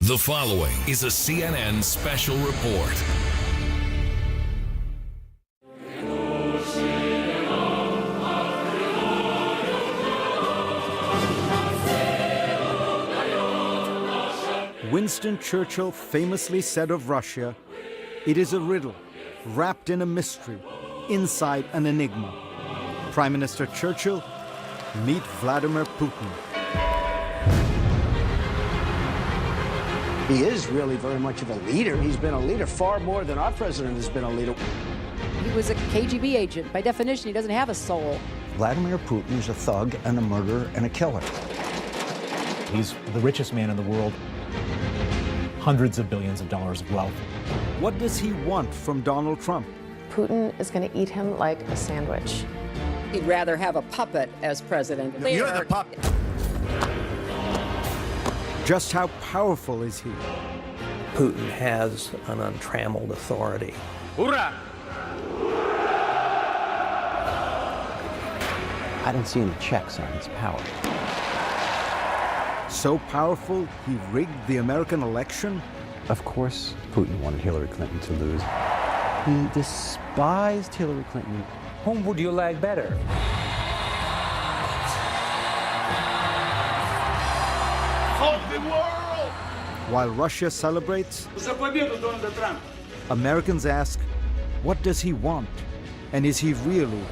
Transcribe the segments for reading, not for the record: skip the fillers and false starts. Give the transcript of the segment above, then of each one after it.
The following is a CNN special report. Winston Churchill famously said of Russia, "It is a riddle, wrapped in a mystery, inside an enigma." Prime Minister Churchill, meet Vladimir Putin. He is really very much of a leader. He's been a leader far more than our president has been a leader. He was a KGB agent. By definition, he doesn't have a soul. Vladimir Putin is a thug and a murderer and a killer. He's the richest man in the world. Hundreds of billions of dollars of wealth. What does he want from Donald Trump? Putin is going to eat him like a sandwich. He'd rather have a puppet as president. You're the puppet. Just how powerful is he? Putin has an untrammeled authority. Hoorah! I don't see any checks on his power. So powerful, he rigged the American election? Of course, Putin wanted Hillary Clinton to lose. He despised Hillary Clinton. Whom would you like better? While Russia celebrates, Americans ask, what does he want? And is he really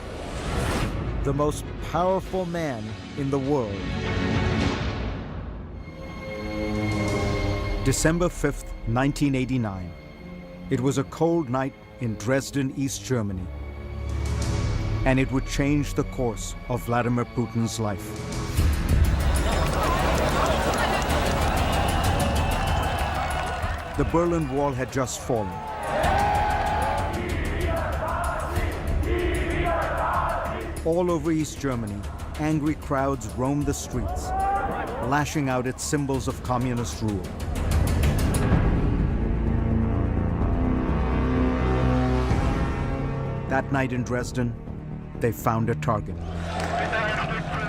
the most powerful man in the world? December 5th, 1989. It was a cold night in Dresden, East Germany. And it would change the course of Vladimir Putin's life. The Berlin Wall had just fallen. All over East Germany, angry crowds roamed the streets, lashing out at symbols of communist rule. That night in Dresden, they found a target.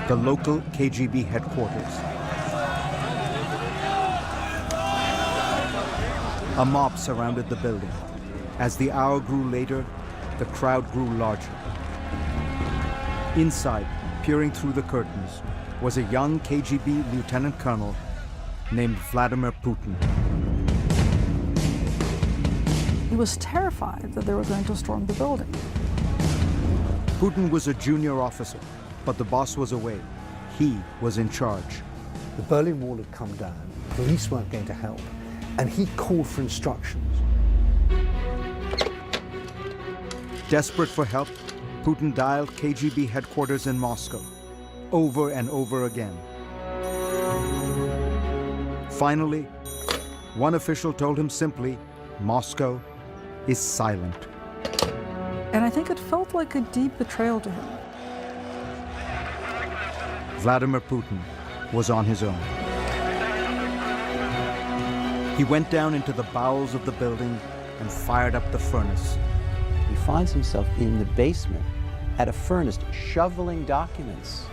The local KGB headquarters. A mob surrounded the building. As the hour grew later, the crowd grew larger. Inside, peering through the curtains, was a young KGB lieutenant colonel named Vladimir Putin. He was terrified that they were going to storm the building. Putin was a junior officer, but the boss was away. He was in charge. The Berlin Wall had come down, police weren't going to help, and he called for instructions. Desperate for help, Putin dialed KGB headquarters in Moscow, over and over again. Finally, one official told him simply, Moscow is silent. And I think it felt like a deep betrayal to him. Vladimir Putin was on his own. He went down into the bowels of the building and fired up the furnace. He finds himself in the basement at a furnace shoveling documents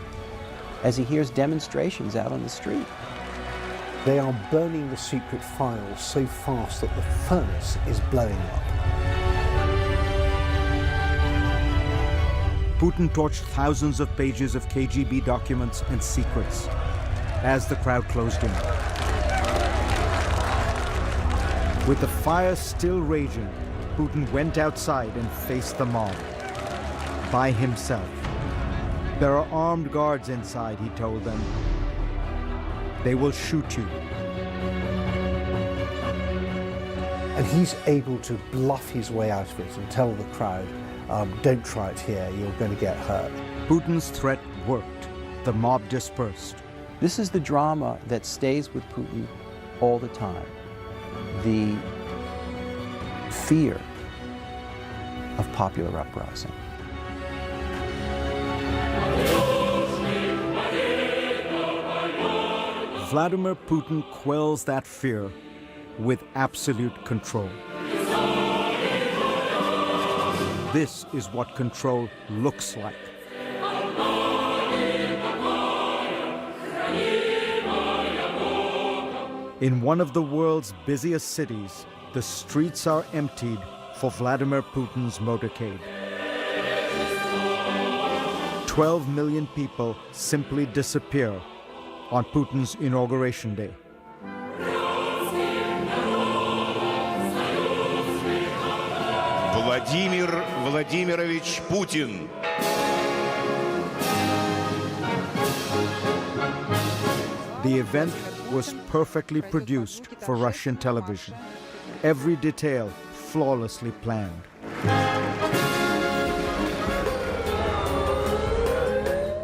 as he hears demonstrations out on the street. They are burning the secret files so fast that the furnace is blowing up. Putin torched thousands of pages of KGB documents and secrets as the crowd closed in. With the fire still raging, Putin went outside and faced the mob. By himself. There are armed guards inside, he told them. They will shoot you. And he's able to bluff his way out of it and tell the crowd, don't try it here, you're going to get hurt. Putin's threat worked. The mob dispersed. This is the drama that stays with Putin all the time. The fear of popular uprising. Vladimir Putin quells that fear with absolute control. This is what control looks like. In one of the world's busiest cities, the streets are emptied for Vladimir Putin's motorcade. 12 million people simply disappear on Putin's inauguration day. Владимир Владимирович Путин. The event was perfectly produced for Russian television. Every detail flawlessly planned.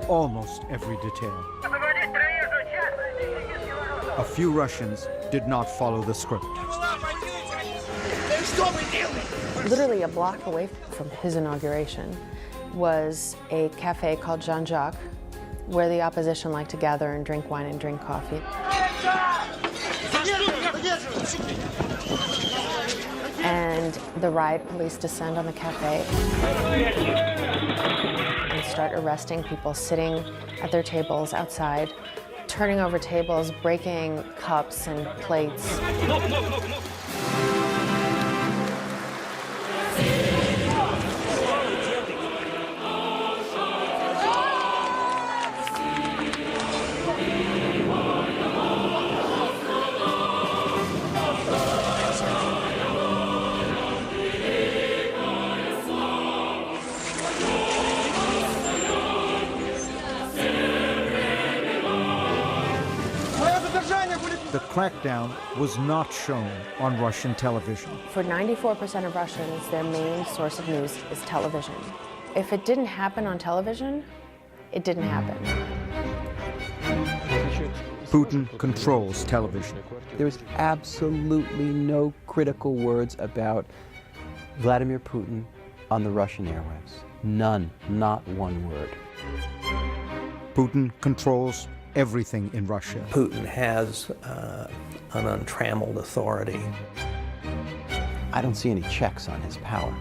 Almost every detail. A few Russians did not follow the script. Literally a block away from his inauguration was a cafe called Jean-Jacques, where the opposition liked to gather and drink wine and drink coffee. And the riot police descend on the cafe and start arresting people sitting at their tables outside, turning over tables, breaking cups and plates. The crackdown was not shown on Russian television. For 94% of Russians, their main source of news is television. If it didn't happen on television, it didn't happen. Putin controls television. There is absolutely no critical words about Vladimir Putin on the Russian airwaves. None, not one word. Putin controls everything in Russia. Putin has an untrammeled authority. I don't see any checks on his power.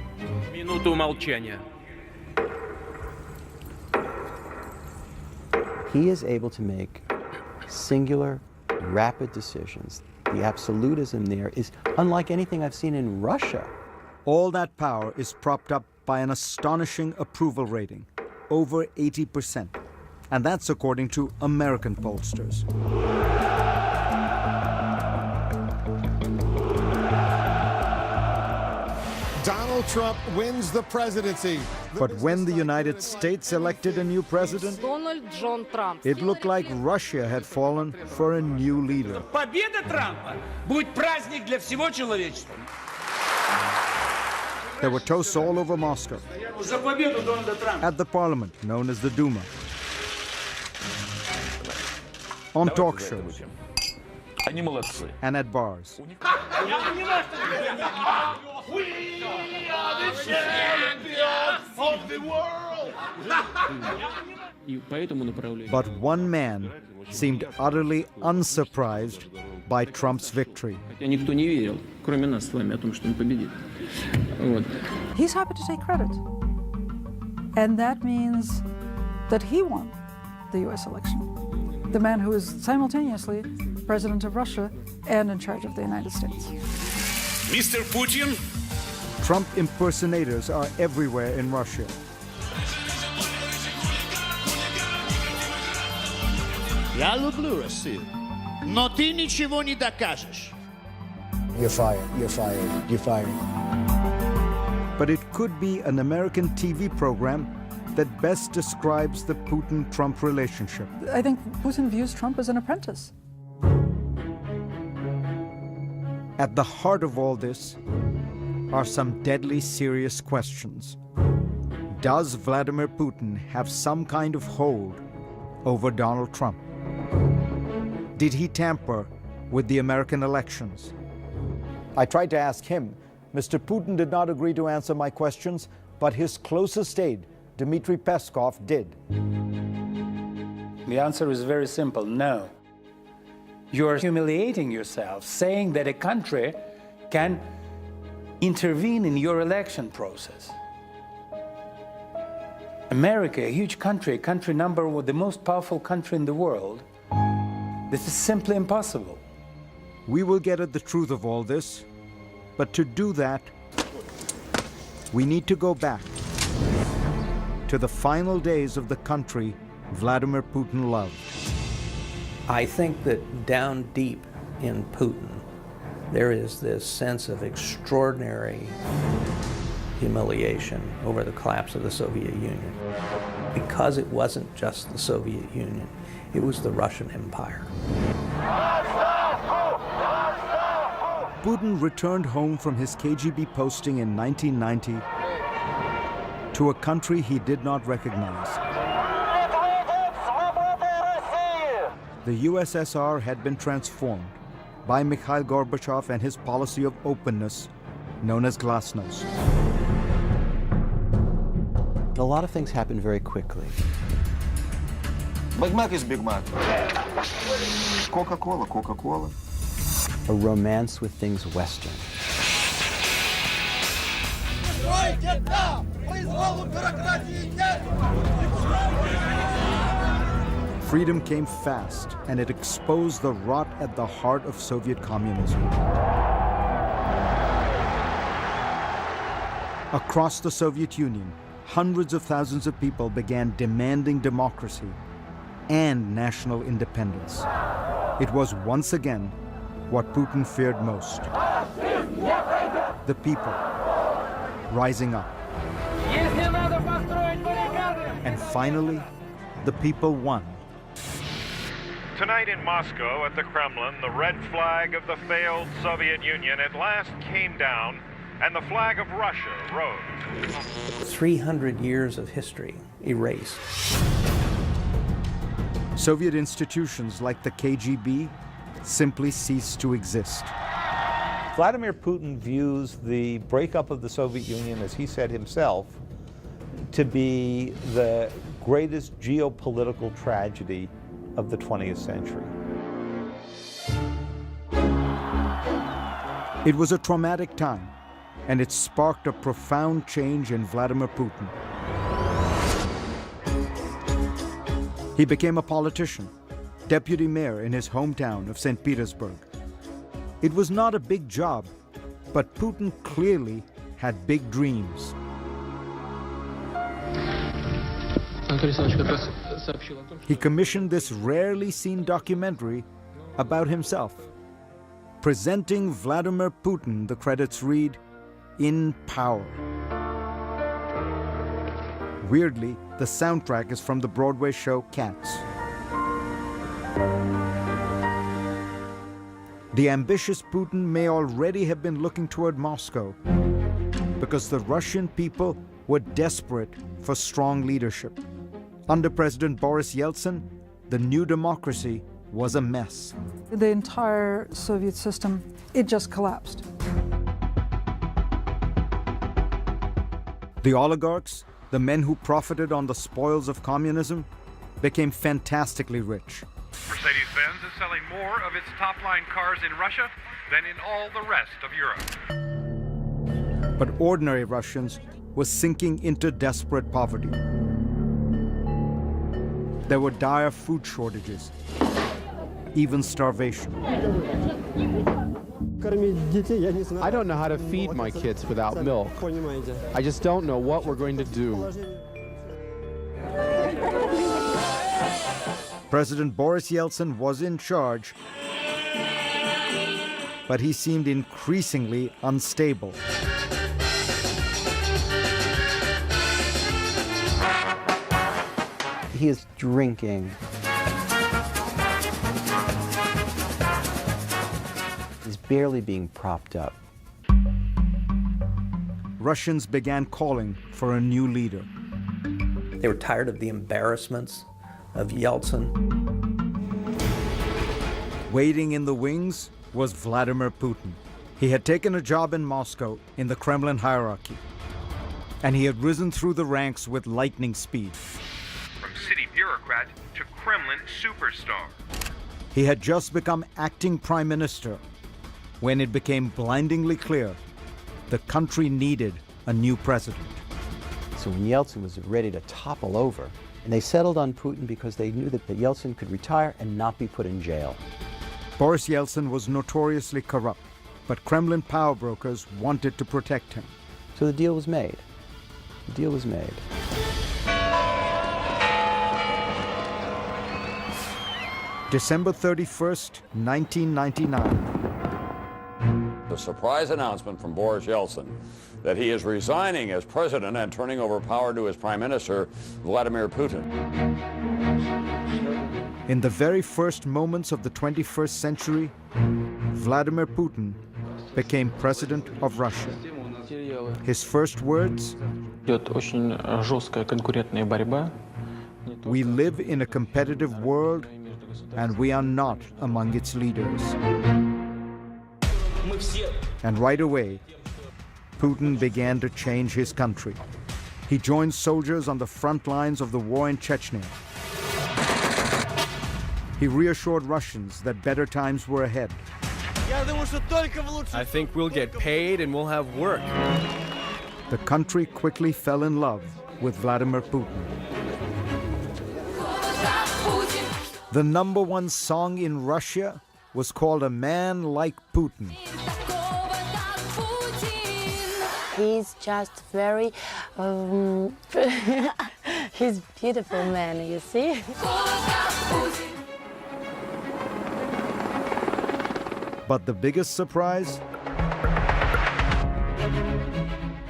Минуту молчания. He is able to make singular, rapid decisions. The absolutism there is unlike anything I've seen in Russia. All that power is propped up by an astonishing approval rating, over 80%. And that's according to American pollsters. Donald Trump wins the presidency. But when the United States elected a new president, it looked like Russia had fallen for a new leader. Победа Трампа будет праздник для всего человечества. There were toasts all over Moscow, За победу Дональда Трампа. at the parliament known as the Duma, on talk shows, Они молодцы. and at bars. We are the champions of the world. But one man seemed utterly unsurprised by Trump's victory. He's happy to take credit. And that means that he won the US election. The man who is simultaneously president of Russia and in charge of the United States. Mr. Putin? Trump impersonators are everywhere in Russia. Я люблю Россию, но ты ничего не докажешь. You're fired, you're fired, you're fired. But it could be an American TV program that best describes the Putin-Trump relationship. I think Putin views Trump as an apprentice. At the heart of all this are some deadly serious questions. Does Vladimir Putin have some kind of hold over Donald Trump? Did he tamper with the American elections? I tried to ask him. Mr. Putin did not agree to answer my questions, but his closest aide, Dmitry Peskov, did. The answer is very simple, no. You're humiliating yourself, saying that a country can intervene in your election process. America, a huge country, the most powerful country in the world, this is simply impossible. We will get at the truth of all this, but to do that, we need to go back to the final days of the country Vladimir Putin loved. I think that down deep in Putin, there is this sense of extraordinary humiliation over the collapse of the Soviet Union. Because it wasn't just the Soviet Union, it was the Russian Empire. Putin returned home from his KGB posting in 1990 to a country he did not recognize. The USSR had been transformed by Mikhail Gorbachev and his policy of openness, known as glasnost. A lot of things happened very quickly. Big Mac is Big Mac. Coca-Cola, Coca-Cola. A romance with things Western. Freedom came fast, and it exposed the rot at the heart of Soviet communism. Across the Soviet Union, hundreds of thousands of people began demanding democracy and national independence. It was once again what Putin feared most. The people rising up. And finally, the people won. Tonight in Moscow at the Kremlin, the red flag of the failed Soviet Union at last came down, and the flag of Russia rose. 300 years of history erased. Soviet institutions like the KGB simply ceased to exist. Vladimir Putin views the breakup of the Soviet Union, as he said himself, to be the greatest geopolitical tragedy of the 20th century. It was a traumatic time, and it sparked a profound change in Vladimir Putin. He became a politician, deputy mayor in his hometown of St. Petersburg. It was not a big job, but Putin clearly had big dreams. He commissioned this rarely seen documentary about himself. Presenting Vladimir Putin, the credits read, in power. Weirdly, the soundtrack is from the Broadway show Cats. The ambitious Putin may already have been looking toward Moscow because the Russian people were desperate for strong leadership. Under President Boris Yeltsin, the new democracy was a mess. The entire Soviet system, it just collapsed. The oligarchs, the men who profited on the spoils of communism, became fantastically rich. Mercedes-Benz is selling more of its top-line cars in Russia than in all the rest of Europe. But ordinary Russians were sinking into desperate poverty. There were dire food shortages, even starvation. I don't know how to feed my kids without milk. I just don't know what we're going to do. President Boris Yeltsin was in charge, but he seemed increasingly unstable. He is drinking. He's barely being propped up. Russians began calling for a new leader. They were tired of the embarrassments of Yeltsin. Waiting in the wings was Vladimir Putin. He had taken a job in Moscow in the Kremlin hierarchy, and he had risen through the ranks with lightning speed. From city bureaucrat to Kremlin superstar. He had just become acting prime minister when it became blindingly clear the country needed a new president. So when Yeltsin was ready to topple over, and they settled on Putin because they knew that Yeltsin could retire and not be put in jail. Boris Yeltsin was notoriously corrupt, but Kremlin power brokers wanted to protect him. So the deal was made. The deal was made. December 31st, 1999. The surprise announcement from Boris Yeltsin that he is resigning as president and turning over power to his prime minister, Vladimir Putin. In the very first moments of the 21st century, Vladimir Putin became president of Russia. His first words: "We live in a competitive world, and we are not among its leaders." And right away, Putin began to change his country. He joined soldiers on the front lines of the war in Chechnya. He reassured Russians that better times were ahead. I think we'll get paid and we'll have work. The country quickly fell in love with Vladimir Putin. The #1 song in Russia was called "A Man Like Putin." He's just very, he's beautiful man, you see? But the biggest surprise?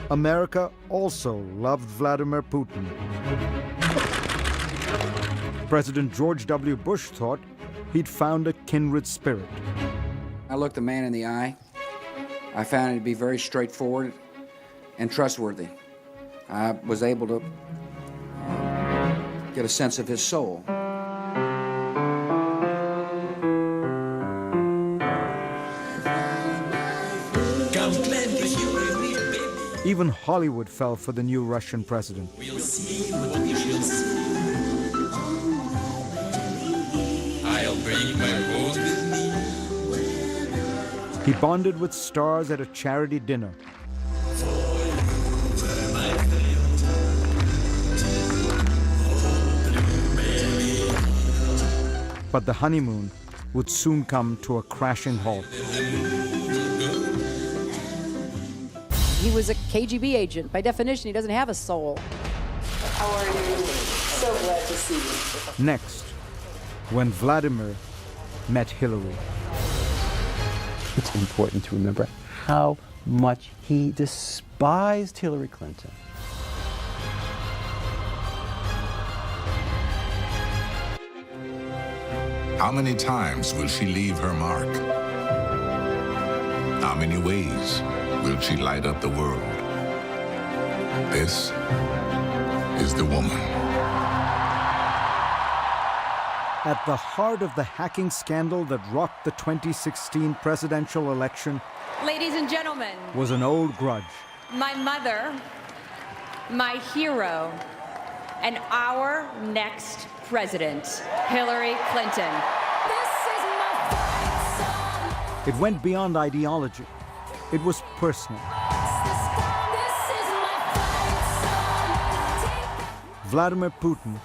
America also loved Vladimir Putin. President George W. Bush thought he'd found a kindred spirit. I looked the man in the eye. I found him to be very straightforward and trustworthy. I was able to get a sense of his soul. Even Hollywood fell for the new Russian president. We'll see what we shall see. I'll bring my boat with me. He bonded with stars at a charity dinner. But the honeymoon would soon come to a crashing halt. He was a KGB agent. By definition, he doesn't have a soul. How are you? So glad to see you. Next, when Vladimir met Hillary. It's important to remember how much he despised Hillary Clinton. How many times will she leave her mark? How many ways will she light up the world? This is the woman. At the heart of the hacking scandal that rocked the 2016 presidential election Ladies and gentlemen, was an old grudge. my mother, my hero, and our next president, Hillary Clinton. It went beyond ideology. It was personal. Vladimir Putin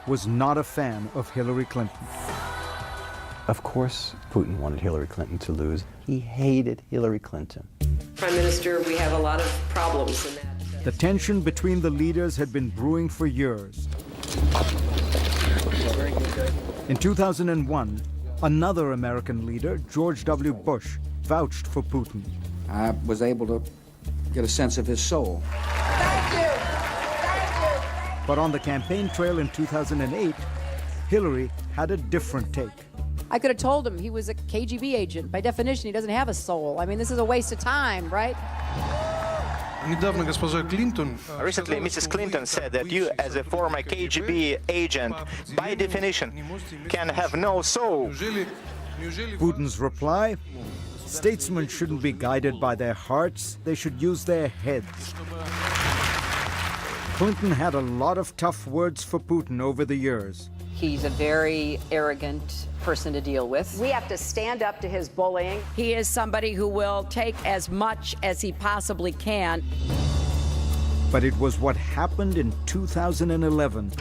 was not a fan of Hillary Clinton. Of course, Putin wanted Hillary Clinton to lose. He hated Hillary Clinton. Prime Minister, we have a lot of problems in that. The tension between the leaders had been brewing for years. In 2001, another American leader, George W. Bush, vouched for Putin. I was able to get a sense of his soul. But on the campaign trail in 2008, Hillary had a different take. I could have told him he was a KGB agent. By definition, he doesn't have a soul. I mean, this is a waste of time, right? Recently, Mrs. Clinton said that you, as a former KGB agent, by definition, can have no soul. Putin's reply? Statesmen shouldn't be guided by their hearts, they should use their heads. Clinton had a lot of tough words for Putin over the years. He's a very arrogant person to deal with. We have to stand up to his bullying. He is somebody who will take as much as he possibly can. But it was what happened in 2011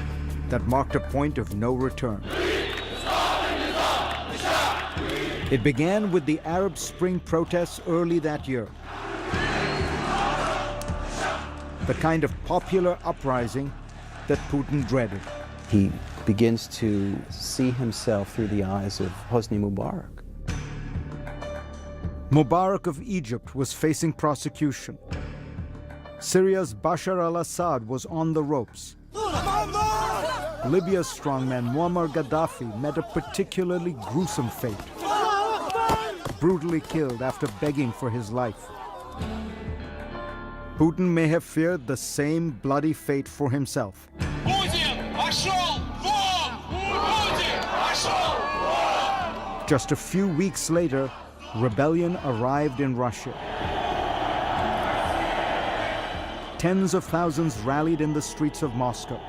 that marked a point of no return. It began with the Arab Spring protests early that year. The kind of popular uprising that Putin dreaded. He begins to see himself through the eyes of Hosni Mubarak. Mubarak of Egypt was facing prosecution. Syria's Bashar al-Assad was on the ropes. Libya's strongman Muammar Gaddafi met a particularly gruesome fate. Brutally killed after begging for his life. Putin may have feared the same bloody fate for himself. Just a few weeks later, rebellion arrived in Russia. Tens of thousands rallied in the streets of Moscow.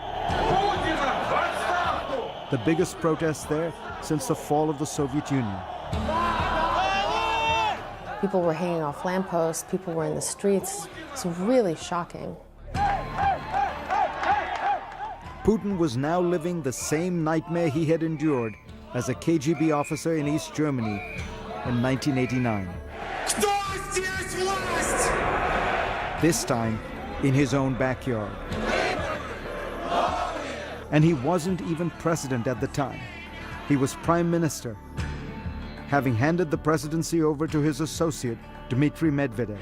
The biggest protest there since the fall of the Soviet Union. People were hanging off lampposts, people were in the streets. It's really shocking. Putin was now living the same nightmare he had endured as a KGB officer in East Germany in 1989. This time in his own backyard. And he wasn't even president at the time. He was prime minister, having handed the presidency over to his associate, Dmitry Medvedev.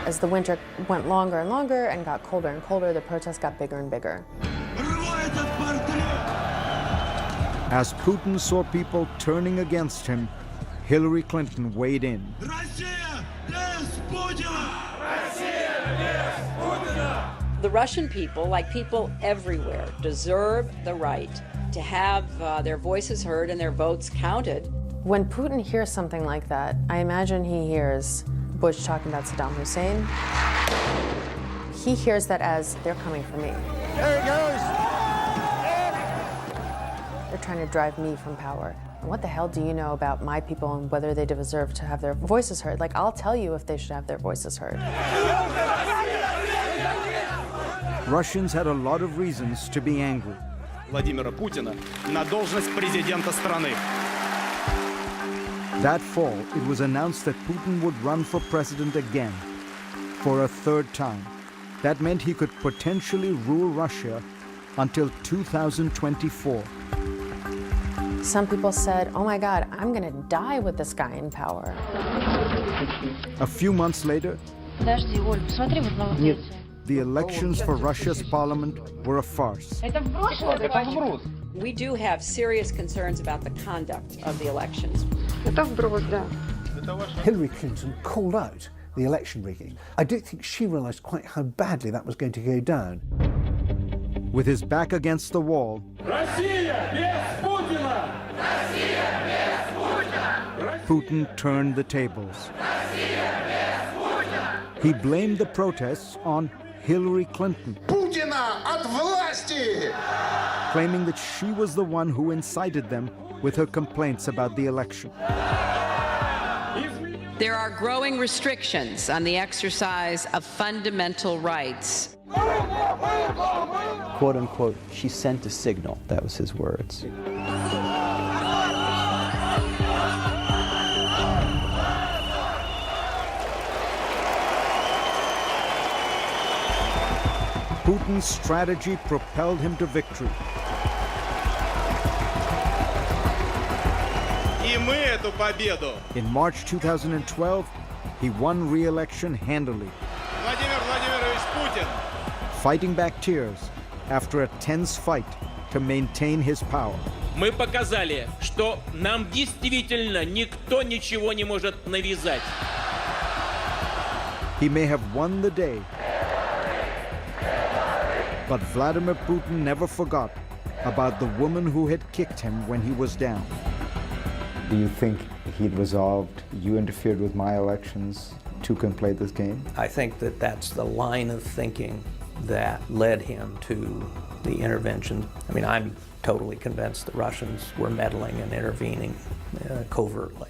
As the winter went longer and longer and got colder and colder, the protests got bigger and bigger. As Putin saw people turning against him, Hillary Clinton weighed in. The Russian people, like people everywhere, deserve the right to have their voices heard and their votes counted. When Putin hears something like that, I imagine he hears Bush talking about Saddam Hussein. He hears that as they're coming for me. There he goes! They're trying to drive me from power. What the hell do you know about my people and whether they deserve to have their voices heard? Like, I'll tell you if they should have their voices heard. Russians had a lot of reasons to be angry. Владимира Путина на должность президента страны. That fall, it was announced that Putin would run for president again, for a third time. That meant he could potentially rule Russia until 2024. Some people said, oh my God, I'm gonna die with this guy in power. A few months later, the elections for Russia's parliament were a farce. We do have serious concerns about the conduct of the elections. Hillary Clinton called out the election rigging. I don't think she realized quite how badly that was going to go down. With his back against the wall, Putin turned the tables. He blamed the protests on Hillary Clinton, claiming that she was the one who incited them with her complaints about the election. There are growing restrictions on the exercise of fundamental rights. Quote unquote, she sent a signal. That was his words. Putin's strategy propelled him to victory. In March 2012, he won re-election handily, fighting back tears after a tense fight to maintain his power. Мы показали, что нам действительно никто ничего не может навязать. He may have won the day, but Vladimir Putin never forgot about the woman who had kicked him when he was down. Do you think he'd resolved, you interfered with my elections, two can play this game? I think that that's the line of thinking that led him to the intervention. I mean, I'm totally convinced the Russians were meddling and intervening covertly.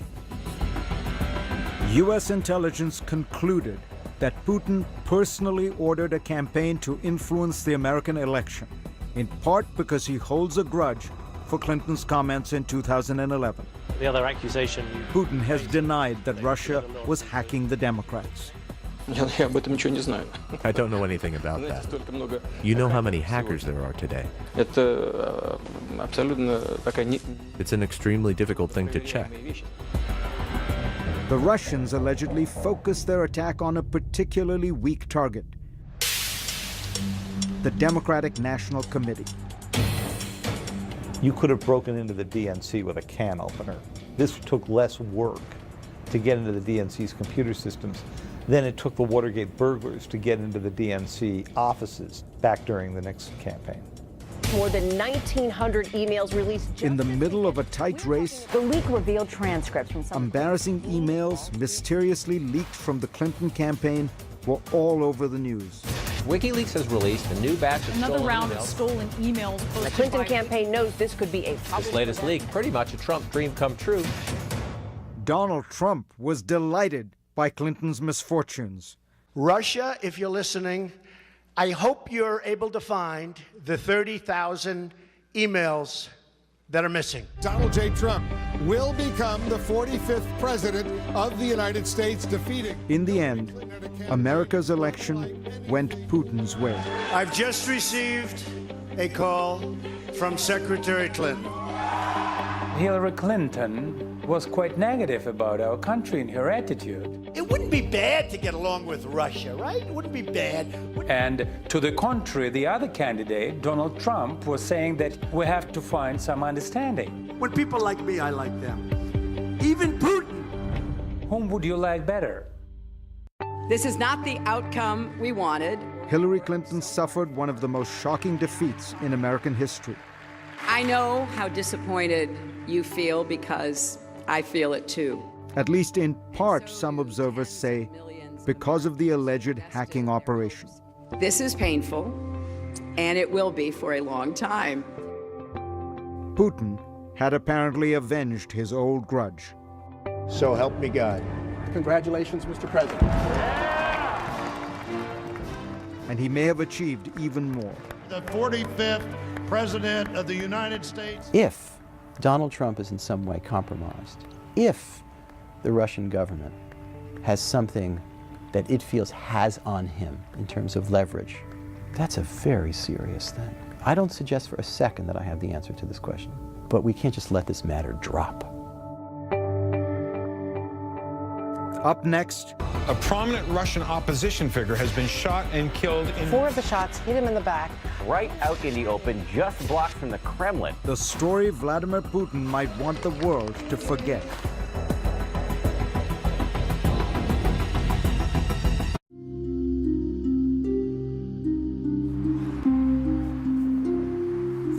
U.S. intelligence concluded that Putin personally ordered a campaign to influence the American election, in part because he holds a grudge for Clinton's comments in 2011. The other accusation... Putin has denied that Russia was hacking the Democrats. I don't know anything about that. You know how many hackers there are today. It's an extremely difficult thing to check. The Russians allegedly focused their attack on a particularly weak target: the Democratic National Committee. You could have broken into the DNC with a can opener. This took less work to get into the DNC's computer systems than it took the Watergate burglars to get into the DNC offices back during the Nixon campaign. More than 1,900 emails released. In the middle of a tight race, The leak revealed transcripts from some embarrassing emails mysteriously leaked from the Clinton campaign were all over the news. WikiLeaks has released a new batch of Another stolen round emails. of stolen emails. The Clinton campaign knows this could be a This latest leak, pretty much a Trump dream come true. Donald Trump was delighted by Clinton's misfortunes. Russia, if you're listening, I hope you're able to find the 30,000 emails that are missing. Donald J. Trump will become the 45th president of the United States, defeating... In the end, America's election went Putin's way. I've just received a call from Secretary Clinton. Hillary Clinton was quite negative about our country and her attitude. It wouldn't be bad to get along with Russia, right? It wouldn't be bad. And to the contrary, the other candidate, Donald Trump, was saying that we have to find some understanding. When people like me, I like them. Even Putin. Whom would you like better? This is not the outcome we wanted. Hillary Clinton suffered one of the most shocking defeats in American history. I know how disappointed you feel because I feel it too. At least in part, some observers say, because of the alleged hacking operation. This is painful, and it will be for a long time. Putin had apparently avenged his old grudge. So help me God. Congratulations, Mr. President. And he may have achieved even more. The 45th President of the United States. If Donald Trump is in some way compromised, if the Russian government has something that it feels has on him in terms of leverage, that's a very serious thing. I don't suggest for a second that I have the answer to this question, but we can't just let this matter drop. Up next, a prominent Russian opposition figure has been shot and killed in... 4 of the shots hit him in the back. Right out in the open, just blocks from the Kremlin. The story Vladimir Putin might want the world to forget.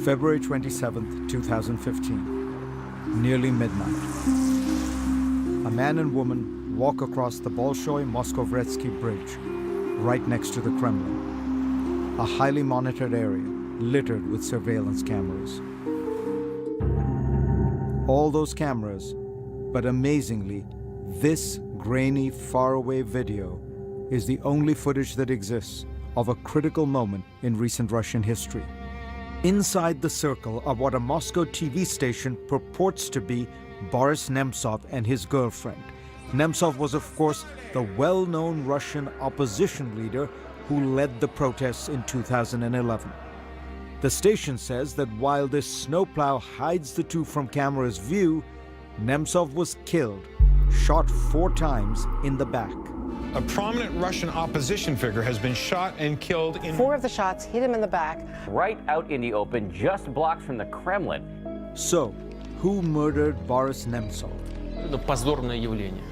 February 27th, 2015. Nearly midnight. A man and woman walk across the Bolshoi-Moskovetsky Bridge, right next to the Kremlin, a highly monitored area littered with surveillance cameras. All those cameras, but amazingly, this grainy, faraway video is the only footage that exists of a critical moment in recent Russian history. Inside the circle of what a Moscow TV station purports to be Boris Nemtsov and his girlfriend. Nemtsov was, of course, the well-known Russian opposition leader who led the protests in 2011. The station says that while this snowplow hides the two from camera's view, Nemtsov was killed, shot 4 times in the back. A prominent Russian opposition figure has been shot and killed in... 4 of the shots hit him in the back. Right out in the open, just blocks from the Kremlin. So, who murdered Boris Nemtsov? Это позорное явление.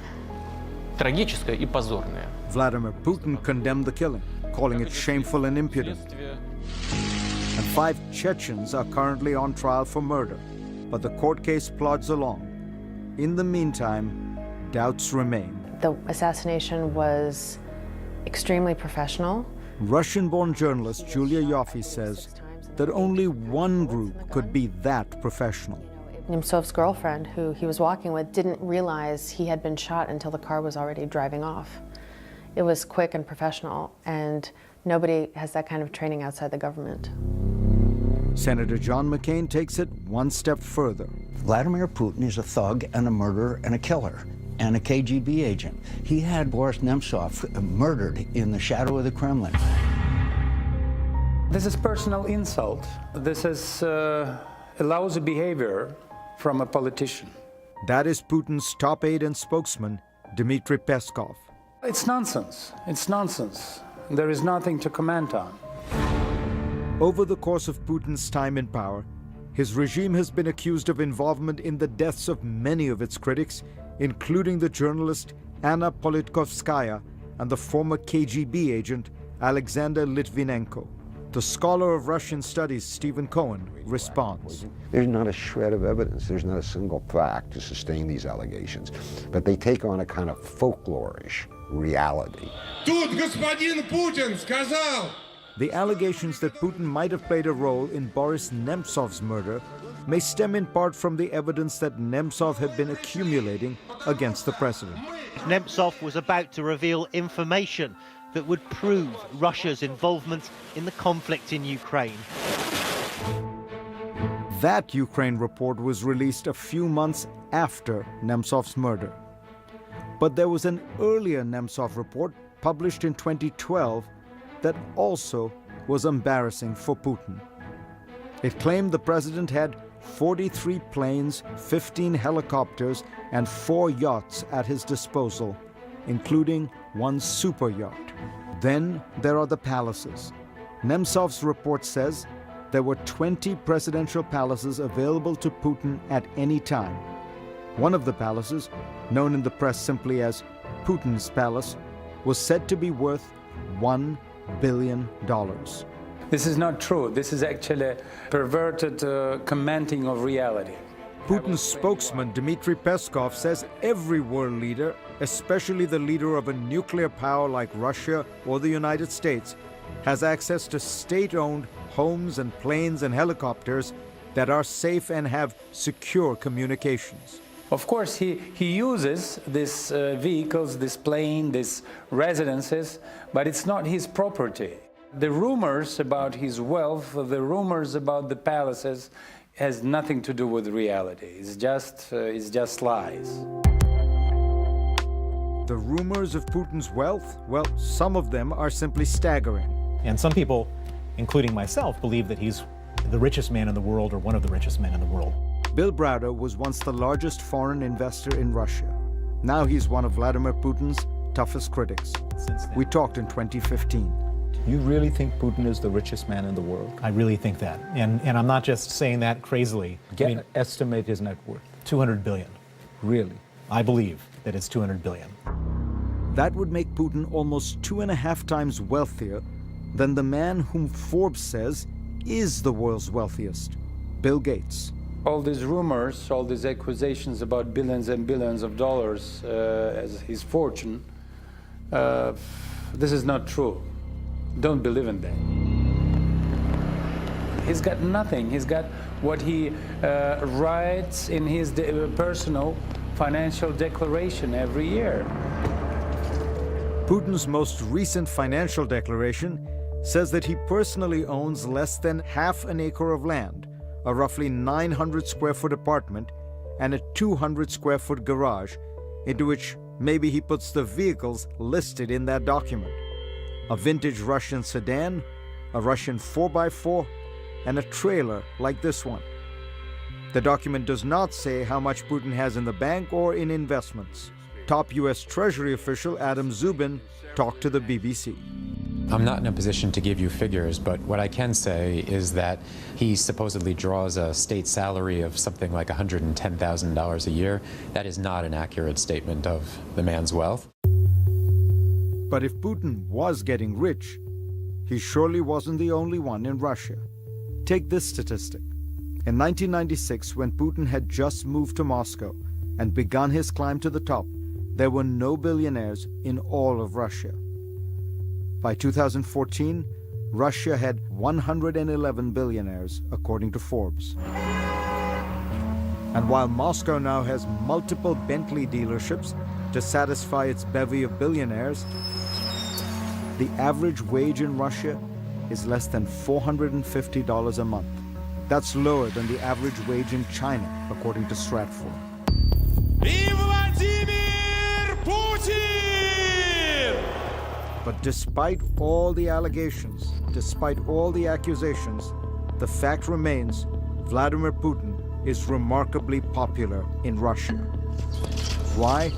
Трагическое и позорное. Vladimir Putin condemned the killing, calling it shameful and impudent. And 5 Chechens are currently on trial for murder, but the court case plods along. In the meantime, doubts remain. The assassination was extremely professional. Russian-born journalist Julia Yoffe says that only one group could be that professional. Nemtsov's girlfriend, who he was walking with, didn't realize he had been shot until the car was already driving off. It was quick and professional, and nobody has that kind of training outside the government. Senator John McCain takes it one step further. Vladimir Putin is a thug and a murderer and a killer and a KGB agent. He had Boris Nemtsov murdered in the shadow of the Kremlin. This is personal insult. This is a lousy behavior from a politician. That is Putin's top aide and spokesman, Dmitry Peskov. It's nonsense. It's nonsense. There is nothing to comment on. Over the course of Putin's time in power, his regime has been accused of involvement in the deaths of many of its critics, including the journalist Anna Politkovskaya and the former KGB agent Alexander Litvinenko. The scholar of Russian studies, Stephen Cohen, responds. There's not a shred of evidence, there's not a single fact to sustain these allegations, but they take on a kind of folklorish reality. Тут господин Путин сказал. The allegations that Putin might have played a role in Boris Nemtsov's murder may stem in part from the evidence that Nemtsov had been accumulating against the president. Nemtsov was about to reveal information that would prove Russia's involvement in the conflict in Ukraine. That Ukraine report was released a few months after Nemtsov's murder. But there was an earlier Nemtsov report published in 2012 that also was embarrassing for Putin. It claimed the president had 43 planes, 15 helicopters, and 4 yachts at his disposal, including one super yacht. Then there are the palaces. Nemtsov's report says there were 20 presidential palaces available to Putin at any time. One of the palaces, known in the press simply as Putin's Palace, was said to be worth $1 billion. This is not true. This is actually perverted commenting of reality. Putin's spokesman, Dmitry Peskov, says every world leader, especially the leader of a nuclear power like Russia or the United States, has access to state-owned homes and planes and helicopters that are safe and have secure communications. Of course, he uses these vehicles, this plane, these residences, but it's not his property. The rumors about his wealth, the rumors about the palaces, has nothing to do with reality. It's just lies. The rumors of Putin's wealth, well, some of them are simply staggering. And some people, including myself, believe that he's the richest man in the world or one of the richest men in the world. Bill Browder was once the largest foreign investor in Russia. Now he's one of Vladimir Putin's toughest critics. We talked in 2015. You really think Putin is the richest man in the world? I really think that. And I'm not just saying that crazily. Estimate his net worth. 200 billion. Really? I believe that it's 200 billion. That would make Putin almost 2.5 times wealthier than the man whom Forbes says is the world's wealthiest, Bill Gates. All these rumors, all these accusations about billions and billions of dollars as his fortune, this is not true. Don't believe in that. He's got nothing. He's got what he writes in his personal financial declaration every year. Putin's most recent financial declaration says that he personally owns less than half an acre of land, a roughly 900 square foot apartment, and a 200 square foot garage, into which maybe he puts the vehicles listed in that document. A vintage Russian sedan, a Russian 4x4, and a trailer like this one. The document does not say how much Putin has in the bank or in investments. Top U.S. Treasury official Adam Zubin talked to the BBC. I'm not in a position to give you figures, but what I can say is that he supposedly draws a state salary of something like $110,000 a year. That is not an accurate statement of the man's wealth. But if Putin was getting rich, he surely wasn't the only one in Russia. Take this statistic. In 1996, when Putin had just moved to Moscow and begun his climb to the top, there were no billionaires in all of Russia. By 2014, Russia had 111 billionaires, according to Forbes. And while Moscow now has multiple Bentley dealerships to satisfy its bevy of billionaires, the average wage in Russia is less than $450 a month. That's lower than the average wage in China, according to Stratfor. But despite all the allegations, despite all the accusations, the fact remains Vladimir Putin is remarkably popular in Russia. Why?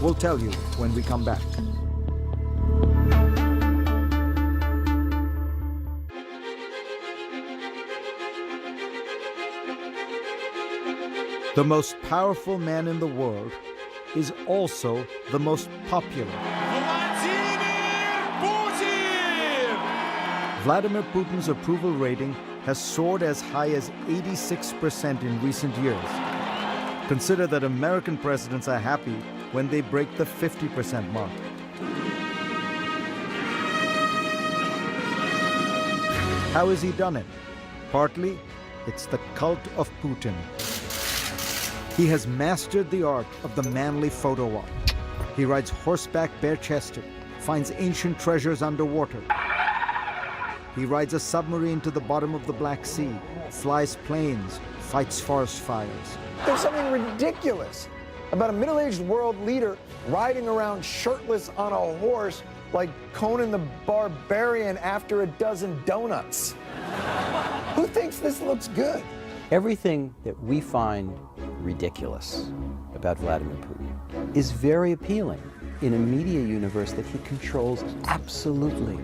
We'll tell you when we come back. The most powerful man in the world is also the most popular. Vladimir Putin's approval rating has soared as high as 86% in recent years. Consider that American presidents are happy when they break the 50% mark. How has he done it? Partly, it's the cult of Putin. He has mastered the art of the manly photo op. He rides horseback bare-chested, finds ancient treasures underwater. He rides a submarine to the bottom of the Black Sea, flies planes, fights forest fires. There's something ridiculous about a middle-aged world leader riding around shirtless on a horse like Conan the Barbarian after a dozen donuts. Who thinks this looks good? Everything that we find ridiculous about Vladimir Putin is very appealing in a media universe that he controls absolutely.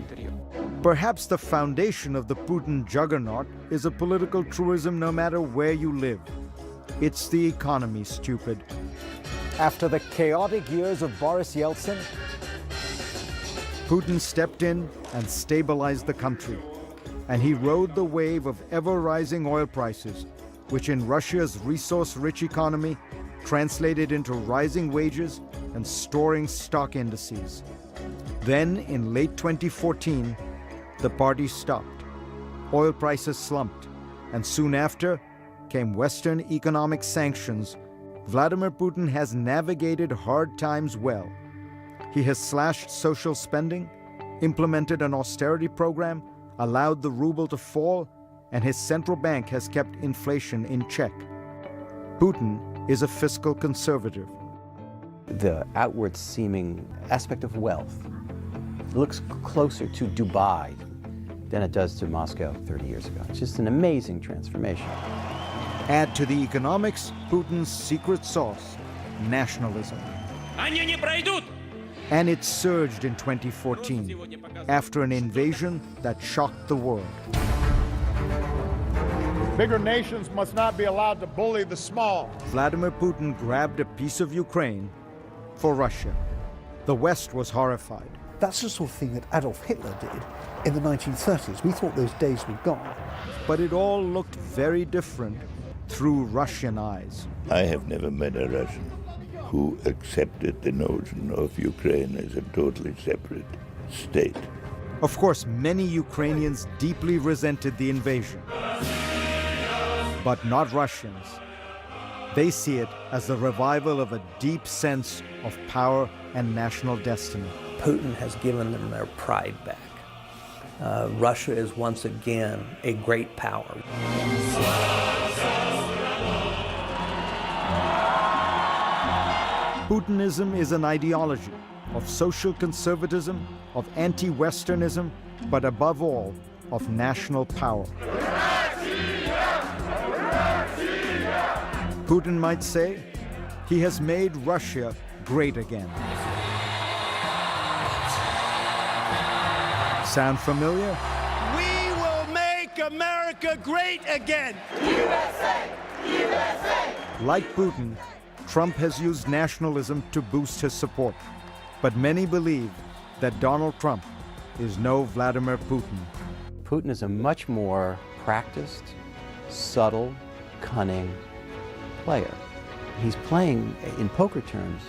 Perhaps the foundation of the Putin juggernaut is a political truism no matter where you live. It's the economy, stupid. After the chaotic years of Boris Yeltsin, Putin stepped in and stabilized the country. And he rode the wave of ever-rising oil prices, which in Russia's resource-rich economy translated into rising wages and soaring stock indices. Then, in late 2014, the party stopped. Oil prices slumped, and soon after came Western economic sanctions. Vladimir Putin has navigated hard times well. He has slashed social spending, implemented an austerity program, allowed the ruble to fall, and his central bank has kept inflation in check. Putin is a fiscal conservative. The outward seeming aspect of wealth looks closer to Dubai than it does to Moscow 30 years ago. It's just an amazing transformation. Add to the economics Putin's secret sauce, nationalism. And it surged in 2014 after an invasion that shocked the world. Bigger nations must not be allowed to bully the small. Vladimir Putin grabbed a piece of Ukraine for Russia. The West was horrified. That's the sort of thing that Adolf Hitler did in the 1930s. We thought those days were gone. But it all looked very different through Russian eyes. I have never met a Russian who accepted the notion of Ukraine as a totally separate state. Of course, many Ukrainians deeply resented the invasion. But not Russians. They see it as the revival of a deep sense of power and national destiny. Putin has given them their pride back. Russia is once again a great power. Putinism is an ideology of social conservatism, of anti-Westernism, but above all, of national power. Putin might say he has made Russia great again. Sound familiar? We will make America great again. USA! USA! Like Putin, Trump has used nationalism to boost his support. But many believe that Donald Trump is no Vladimir Putin. Putin is a much more practiced, subtle, cunning player. He's playing, in poker terms,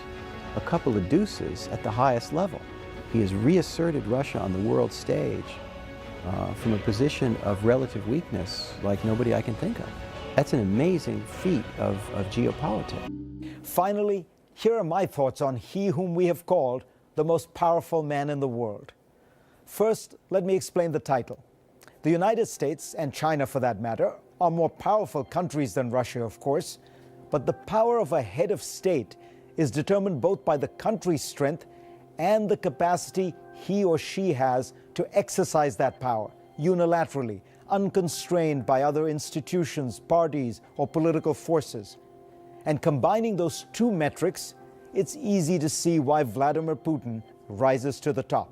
a couple of deuces at the highest level. He has reasserted Russia on the world stage from a position of relative weakness like nobody I can think of. That's an amazing feat of geopolitics. Finally, here are my thoughts on he whom we have called the most powerful man in the world. First, let me explain the title. The United States, and China for that matter, are more powerful countries than Russia, of course, but the power of a head of state is determined both by the country's strength and the capacity he or she has to exercise that power unilaterally, unconstrained by other institutions, parties, or political forces. And combining those two metrics, it's easy to see why Vladimir Putin rises to the top.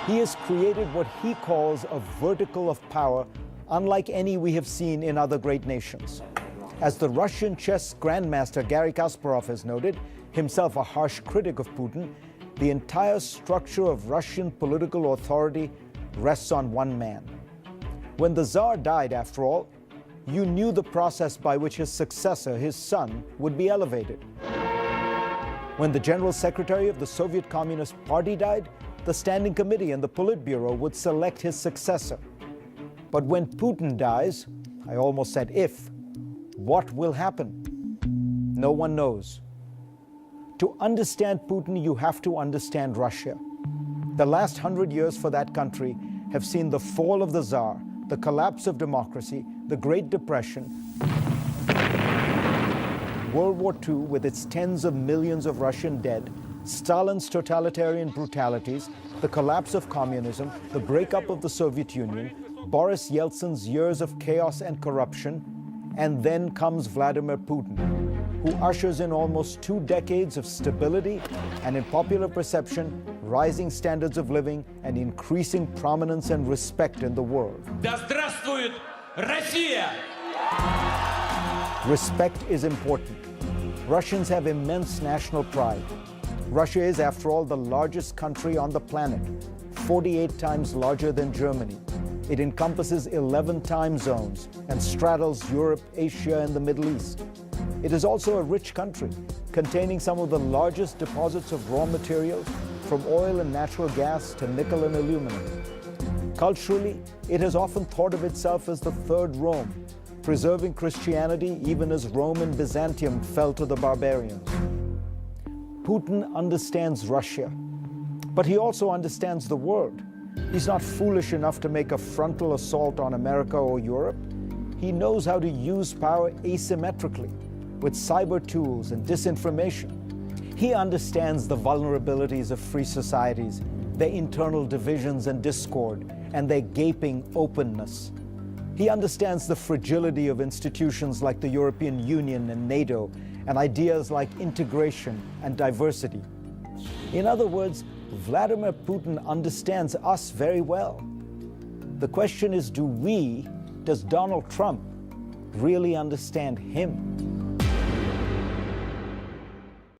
He has created what he calls a vertical of power unlike any we have seen in other great nations. As the Russian chess grandmaster Garry Kasparov has noted, himself a harsh critic of Putin, the entire structure of Russian political authority rests on one man. When the Tsar died, after all, you knew the process by which his successor, his son, would be elevated. When the General Secretary of the Soviet Communist Party died, the Standing Committee and the Politburo would select his successor. But when Putin dies, I almost said if, what will happen? No one knows. To understand Putin, you have to understand Russia. The last 100 years for that country have seen the fall of the Tsar, the collapse of democracy, the Great Depression, World War II with its tens of millions of Russian dead, Stalin's totalitarian brutalities, the collapse of communism, the breakup of the Soviet Union, Boris Yeltsin's years of chaos and corruption, and then comes Vladimir Putin, who ushers in almost 2 decades of stability and, in popular perception, rising standards of living and increasing prominence and respect in the world. Да здравствует Россия! Respect is important. Russians have immense national pride. Russia is, after all, the largest country on the planet, 48 times larger than Germany. It encompasses 11 time zones and straddles Europe, Asia, and the Middle East. It is also a rich country, containing some of the largest deposits of raw materials, from oil and natural gas to nickel and aluminum. Culturally, it has often thought of itself as the third Rome, preserving Christianity even as Rome and Byzantium fell to the barbarians. Putin understands Russia, but he also understands the world. He's not foolish enough to make a frontal assault on America or Europe. He knows how to use power asymmetrically, with cyber tools and disinformation. He understands the vulnerabilities of free societies, their internal divisions and discord, and their gaping openness. He understands the fragility of institutions like the European Union and NATO, and ideas like integration and diversity. In other words, Vladimir Putin understands us very well. The question is, does Donald Trump really understand him?